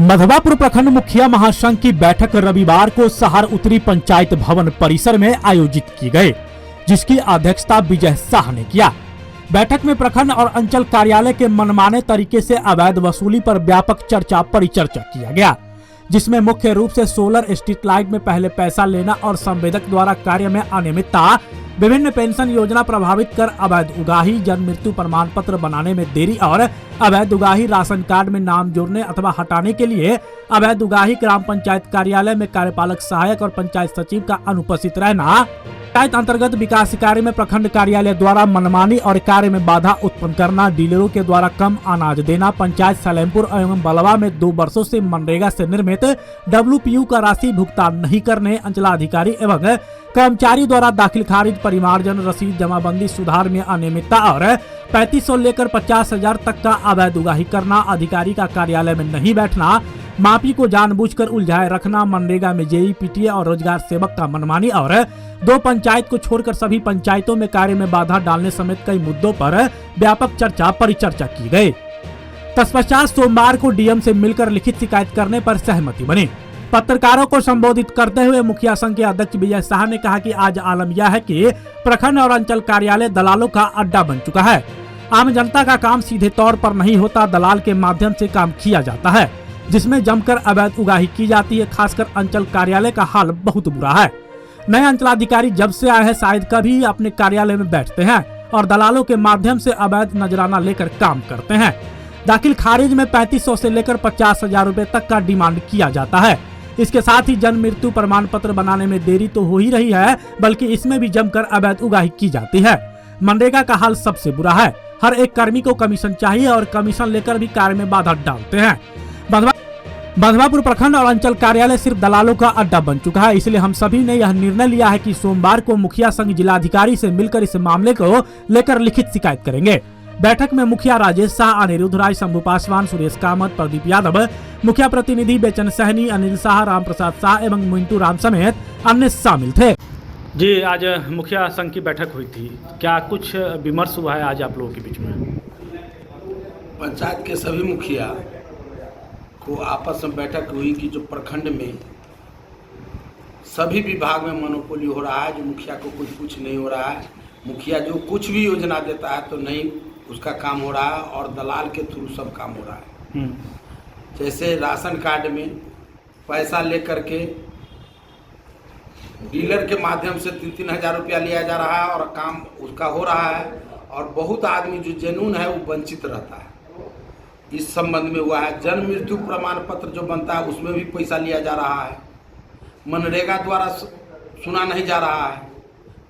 मधवापुर प्रखंड मुखिया महासंघ की बैठक रविवार को शहर उत्तरी पंचायत भवन परिसर में आयोजित की गई, जिसकी अध्यक्षता विजय शाह ने किया। बैठक में प्रखंड और अंचल कार्यालय के मनमाने तरीके से अवैध वसूली पर व्यापक चर्चा परिचर्चा किया गया, जिसमें मुख्य रूप से सोलर स्ट्रीट लाइट में पहले पैसा लेना और संवेदक द्वारा कार्य में अनियमितता, विभिन्न पेंशन योजना प्रभावित कर अवैध उगाही, जन्म मृत्यु प्रमाण पत्र बनाने में देरी और अवैध उगाही, राशन कार्ड में नाम जोड़ने अथवा हटाने के लिए अवैध उगाही, ग्राम पंचायत कार्यालय में कार्यपालक सहायक और पंचायत सचिव का अनुपस्थित रहना, पंचायत अंतर्गत विकास कार्य में प्रखंड कार्यालय द्वारा मनमानी और कार्य में बाधा उत्पन्न करना, डीलरों के द्वारा कम अनाज देना, पंचायत सलेमपुर एवं बलवा में 2 वर्षों से मनरेगा से निर्मित WPU का राशि भुगतान नहीं करने, अंचलाधिकारी एवं कर्मचारी द्वारा दाखिल खारिज, परिमार्जन रसीद, जमाबंदी सुधार में अनियमितता और 3500 लेकर 50,000 तक का अवैध उगाही करना, अधिकारी का कार्यालय में नहीं बैठना, माफी को जानबूझकर उलझाए रखना, मनरेगा में जेई, पीटीए और रोजगार सेवक का मनमानी और 2 पंचायत को छोड़कर सभी पंचायतों में कार्य में बाधा डालने समेत कई मुद्दों पर व्यापक चर्चा परिचर्चा की गई। तत्पश्चात सोमवार को डीएम से मिलकर लिखित शिकायत करने पर सहमति बनी। पत्रकारों को संबोधित करते हुए मुखिया संघ के अध्यक्ष विजय शाह ने कहा कि आज आलम यह है कि प्रखंड और अंचल कार्यालय दलालों का अड्डा बन चुका है। आम जनता का काम सीधे तौर पर नहीं होता, दलाल के माध्यम से काम किया जाता है, जिसमें जमकर अवैध उगाही की जाती है। खासकर अंचल कार्यालय का हाल बहुत बुरा है। नए अंचलाधिकारी जब से आए हैं शायद कभी अपने कार्यालय में बैठते हैं और दलालों के माध्यम से अवैध नजराना लेकर काम करते हैं। दाखिल खारिज में 3500 से लेकर 50,000 रुपए तक का डिमांड किया जाता है। इसके साथ ही जन्म मृत्यु प्रमाण पत्र बनाने में देरी तो हो ही रही है, बल्कि इसमें भी जमकर अवैध उगाही की जाती है। मनरेगा का हाल सबसे बुरा है। हर एक कर्मी को कमीशन चाहिए और कमीशन लेकर भी कार्य में बाधा डालते हैं। मधवापुर प्रखंड और अंचल कार्यालय सिर्फ दलालों का अड्डा बन चुका है। इसलिए हम सभी ने यह निर्णय लिया है कि सोमवार को मुखिया संघ जिलाधिकारी से मिलकर इस मामले को लेकर लिखित शिकायत करेंगे। बैठक में मुखिया राजेश शाह, अनिरुद्ध राय, शंभू पासवान, सुरेश कामत, प्रदीप यादव, मुखिया प्रतिनिधि बेचन सहनी, अनिल शाह, राम प्रसाद शाह एवं मिंटू राम समेत अन्य शामिल थे। जी, आज मुखिया संघ की बैठक हुई थी, क्या कुछ विमर्श हुआ है आज आप लोगों के बीच में? पंचायत के सभी मुखिया को आपस में बैठक हुई कि जो प्रखंड में सभी विभाग में मोनोपोली हो रहा है, जो मुखिया को कुछ नहीं हो रहा है। मुखिया जो कुछ भी योजना देता है तो नहीं उसका काम हो रहा है और दलाल के थ्रू सब काम हो रहा है। जैसे राशन कार्ड में पैसा लेकर के डीलर के माध्यम से 3-3 हज़ार रुपया लिया जा रहा है और काम उसका हो रहा है, और बहुत आदमी जो जेनून है वो वंचित रहता है। इस संबंध में हुआ है। जन्म मृत्यु प्रमाण पत्र जो बनता है उसमें भी पैसा लिया जा रहा है। मनरेगा द्वारा सुना नहीं जा रहा है।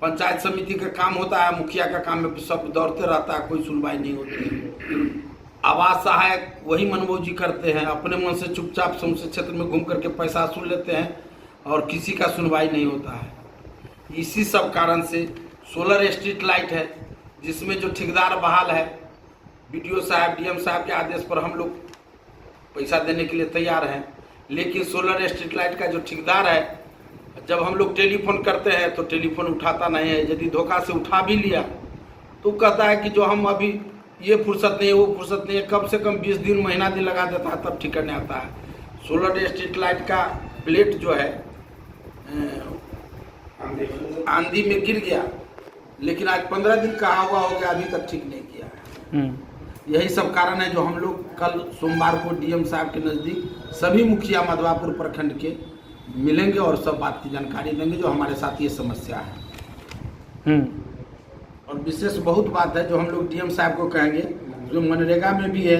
पंचायत समिति का काम होता है, मुखिया का काम में सब दौड़ते रहता है, कोई सुनवाई नहीं होती। आवास सहायक वही मनमौजी करते हैं, अपने मन से चुपचाप समूचे क्षेत्र में घूम करके पैसा वसूल लेते हैं और किसी का सुनवाई नहीं होता है। इसी सब कारण से सोलर स्ट्रीट लाइट है, जिसमें जो ठेकेदार बहाल है, BDO साहब, DM साहब के आदेश पर हम लोग पैसा देने के लिए तैयार हैं। लेकिन सोलर स्ट्रीट लाइट का जो ठेकेदार है, जब हम लोग टेलीफोन करते हैं तो टेलीफोन उठाता नहीं है। यदि धोखा से उठा भी लिया तो कहता है कि जो हम अभी ये फुर्सत नहीं है, वो फुर्सत नहीं है, कम से कम 20 दिन महीना दिन लगा देता है तब ठीक करने आता है। सोलर स्ट्रीट लाइट का प्लेट जो है आंधी में गिर गया, लेकिन आज 15 दिन कहा हुआ हो गया, अभी तक ठीक नहीं किया है। यही सब कारण है जो हम लोग कल सोमवार को DM साहब के नज़दीक सभी मुखिया मधवापुर प्रखंड के मिलेंगे और सब बात की जानकारी देंगे जो हमारे साथ ये समस्या है। और विशेष बहुत बात है जो हम लोग DM साहब को कहेंगे, जो मनरेगा में भी है,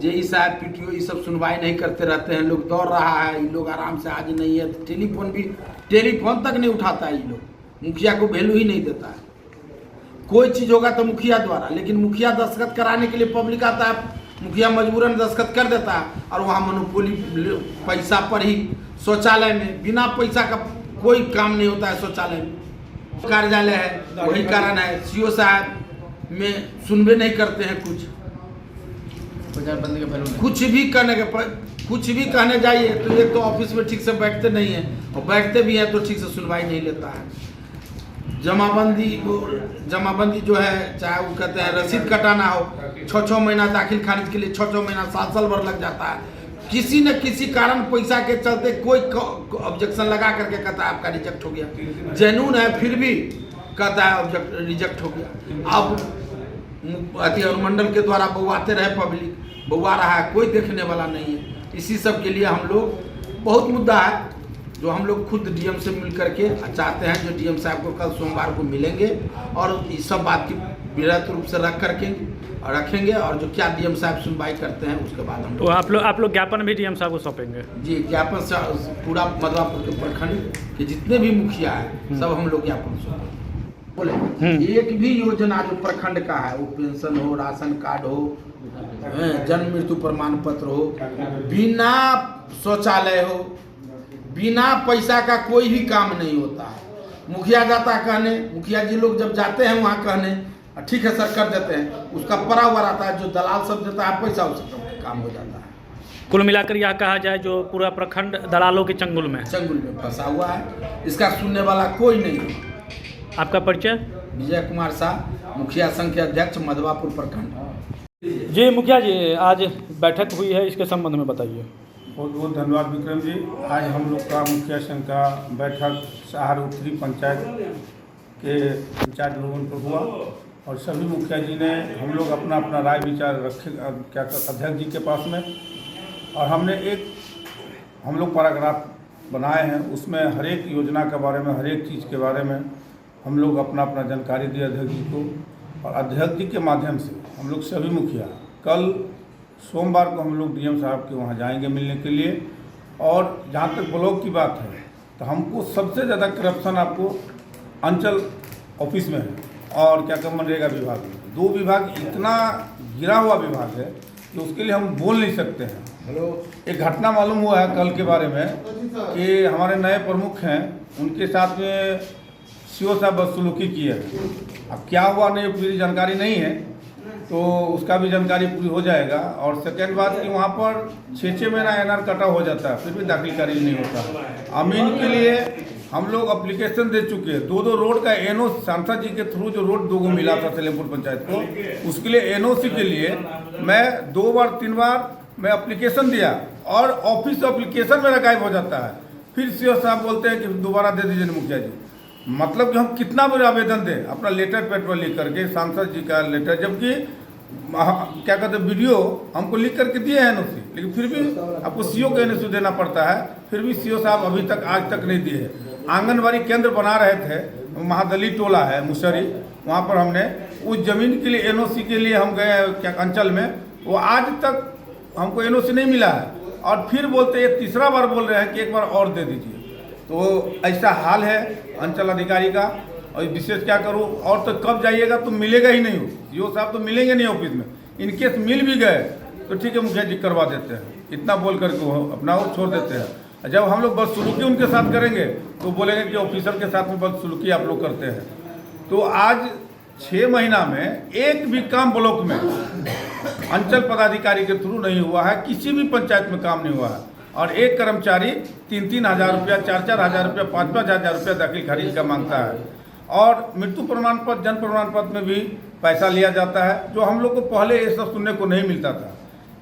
जेई साहब, PTO ये सब सुनवाई नहीं करते रहते हैं। लोग दौड़ रहा है, ये लोग आराम से आज नहीं है, टेलीफोन तक नहीं उठाता है। ये लोग मुखिया को वैल्यू ही नहीं देता है। कोई चीज़ होगा तो मुखिया द्वारा, लेकिन मुखिया दस्तखत कराने के लिए पब्लिक आता है, मुखिया मजबूरन दस्तखत कर देता है और वहाँ मोनोपोली पैसा पर ही शौचालय में बिना पैसा का कोई काम नहीं होता है। शौचालय में कार्यालय है, वही कारण है। CO साहब में सुनबे नहीं करते हैं, कुछ भी कहने जाइए तो एक तो ऑफिस में ठीक से बैठते नहीं है, और बैठते भी हैं तो ठीक से सुनवाई नहीं लेता है। जमाबंदी जो है, चाहे वो कहते हैं रसीद कटाना हो, 6-6 महीना दाखिल खारिज के लिए 6-6 महीना, साल भर लग जाता है। किसी न किसी कारण पैसा के चलते कोई ऑब्जेक्शन लगा करके कहता है आपका रिजेक्ट हो गया, जेन्युइन है फिर भी कहता है रिजेक्ट हो गया। अब अनुमंडल के द्वारा बउआते रहे, पब्लिक बउआ रहा है, कोई देखने वाला नहीं है। इसी सब के लिए हम लोग बहुत मुद्दा है जो हम लोग खुद डीएम से मिल करके चाहते हैं, जो डीएम साहब को कल सोमवार को मिलेंगे और इस सब बात की विस्तृत रूप से रखेंगे और जो क्या डीएम साहब सुनवाई करते हैं उसके बाद हम तो आप लोग ज्ञापन भी डीएम साहब को सौंपेंगे? जी, ज्ञापन से पूरा मधवापुर के प्रखंड के जितने भी मुखिया है सब हम लोग ज्ञापन सौंपेंगे। बोले एक भी योजना जो प्रखंड का है, वो पेंशन हो, राशन कार्ड हो, जन्म मृत्यु प्रमाण पत्र हो, बिना शौचालय हो, बिना पैसा का कोई भी काम नहीं होता है। मुखिया जाता कहने, मुखिया जी लोग जब जाते हैं वहाँ कहने ठीक है सर कर देते हैं, उसका परा हुआ रहता है, जो दलाल सब देता है पैसा उससे काम हो जाता है। कुल मिलाकर यह कहा जाए जो पूरा प्रखंड दलालों के चंगुल में फंसा हुआ है, इसका सुनने वाला कोई नहीं है। आपका परिचय? विजय कुमार शाह, मुखिया संघ के अध्यक्ष, मधवापुर प्रखंड। जी मुखिया जी, आज बैठक हुई है, इसके संबंध में बताइए। बहुत बहुत धन्यवाद विक्रम जी। आज हम लोग का मुखिया संघ का बैठक शहर उत्तरी पंचायत के इंचार्ज लोगों पर हुआ और सभी मुखिया जी ने हम लोग अपना अपना राय विचार रखे अध्यक्ष जी के पास में, और हमने हम लोग पैराग्राफ बनाए हैं, उसमें हर एक योजना के बारे में, हर एक चीज़ के बारे में हम लोग अपना अपना जानकारी दिए अध्यक्ष जी को, और अध्यक्ष जी के माध्यम से हम लोग सभी मुखिया कल सोमवार को हम लोग डीएम साहब के वहाँ जाएंगे मिलने के लिए। और जहाँ तक ब्लॉक की बात है तो हमको सबसे ज़्यादा करप्शन आपको अंचल ऑफिस में है और क्या कहते मनरेगा विभाग में। 2 विभाग इतना गिरा हुआ विभाग है कि उसके लिए हम बोल नहीं सकते हैं। एक घटना मालूम हुआ है कल के बारे में कि हमारे नए प्रमुख हैं, उनके साथ में सीओ साहब बदसलूकी की है। अब क्या हुआ नहीं पूरी जानकारी नहीं है, तो उसका भी जानकारी पूरी हो जाएगा। और सेकेंड बात कि वहाँ पर 6-6 महीना एनआर कटा हो जाता है, फिर भी दाखिल खारिज नहीं होता। अमीन के लिए हम लोग एप्लीकेशन दे चुके हैं। 2 रोड का एनओ सांसद जी के थ्रू जो रोड 2 को मिला था सलेमपुर पंचायत को, उसके लिए एनओसी के लिए मैं 2 बार 3 बार मैं एप्लीकेशन दिया और ऑफिस एप्लीकेशन मेरा गायब हो जाता है। फिर सीओ साहब बोलते हैं कि दोबारा दे दीजिए मुखिया जी। मतलब कि हम कितना भी आवेदन दें, अपना लेटर पेड पर लिख करके, सांसद जी का लेटर, जबकि क्या कहते हैं वीडियो हमको लिख करके दिए हैं एनओसी, लेकिन फिर भी आपको सीओ को एनओसी देना पड़ता है। फिर भी सीओ साहब अभी तक आज तक नहीं दिए। आंगनबाड़ी केंद्र बना रहे थे, महादली टोला है मुशरी, वहाँ पर हमने उस जमीन के लिए एनओसी के लिए हम गए क्या अंचल में, वो आज तक हमको एनओसी नहीं मिला है। और फिर बोलते ये तीसरा बार बोल रहे हैं कि एक बार और दे दीजिए। तो ऐसा हाल है अंचल अधिकारी का। और विशेष क्या करूं, और तो कब जाइएगा तो मिलेगा ही नहीं हो, सीओ साहब तो मिलेंगे नहीं ऑफिस में। इनकेस मिल भी गए तो ठीक है मुखिया जी करवा देते हैं, इतना बोल करके वो अपना वो छोड़ देते हैं। जब हम लोग बदसलूकी उनके साथ करेंगे तो बोलेंगे कि ऑफिसर के साथ में बदसलूकी आप लोग करते हैं। तो आज 6 महीना में एक भी काम ब्लॉक में अंचल पदाधिकारी के थ्रू नहीं हुआ है, किसी भी पंचायत में काम नहीं हुआ है। और एक कर्मचारी 3-3 हज़ार रुपया, 4-4 हज़ार रुपया, 5-5 हज़ार रुपया दाखिल खारिज का मांगता है। और मृत्यु प्रमाण पत्र, जन्म प्रमाण पत्र में भी पैसा लिया जाता है, जो हम लोग को पहले ये सब सुनने को नहीं मिलता था।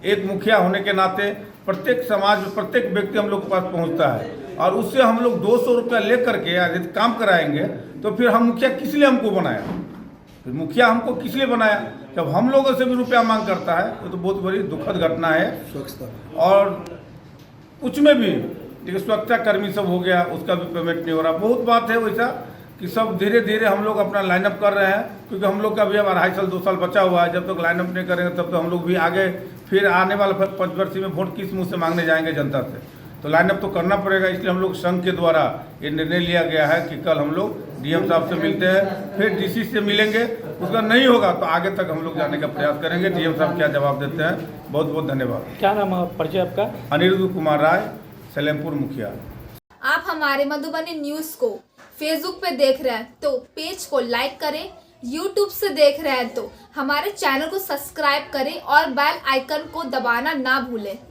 एक मुखिया होने के नाते प्रत्येक समाज में प्रत्येक व्यक्ति हम लोग के पास पहुंचता है, और उससे हम लोग 200 रुपया ले करके यदि काम कराएंगे तो फिर हम मुखिया किस लिए हमको बनाया, फिर मुखिया हमको किस लिए बनाया। जब हम लोगों से भी रुपया मांग करता है तो बहुत बड़ी दुखद घटना है। और कुछ में भी देखिए स्वच्छता कर्मी सब हो गया, उसका भी पेमेंट नहीं हो रहा। बहुत बात है वैसा कि सब धीरे धीरे हम लोग अपना लाइनअप कर रहे हैं, क्योंकि हम लोग का भी अब 2.5 साल 2 साल बचा हुआ है। जब तक लाइनअप नहीं करेंगे तब तो हम लोग भी आगे फिर आने वाला 5 वर्ष में वोट किस मुँह से मांगने जाएंगे जनता से, तो लाइनअप तो करना पड़ेगा। इसलिए हम लोग संघ के द्वारा ये निर्णय लिया गया है कि कल हम लोग डीएम साहब से मिलते हैं, फिर डीसी से मिलेंगे। उसका नहीं होगा तो आगे तक हम लोग जाने का प्रयास करेंगे। डीएम साहब क्या जवाब देते हैं। बहुत बहुत धन्यवाद। क्या नाम है, परिचय आपका? अनिरुद्ध कुमार राय, सलेमपुर मुखिया। आप हमारे मधुबनी न्यूज़ को फेसबुक पे देख रहे हैं तो पेज को लाइक करें, यूट्यूब से देख रहे हैं तो हमारे चैनल को सब्सक्राइब करें और बेल आइकन को दबाना ना भूलें।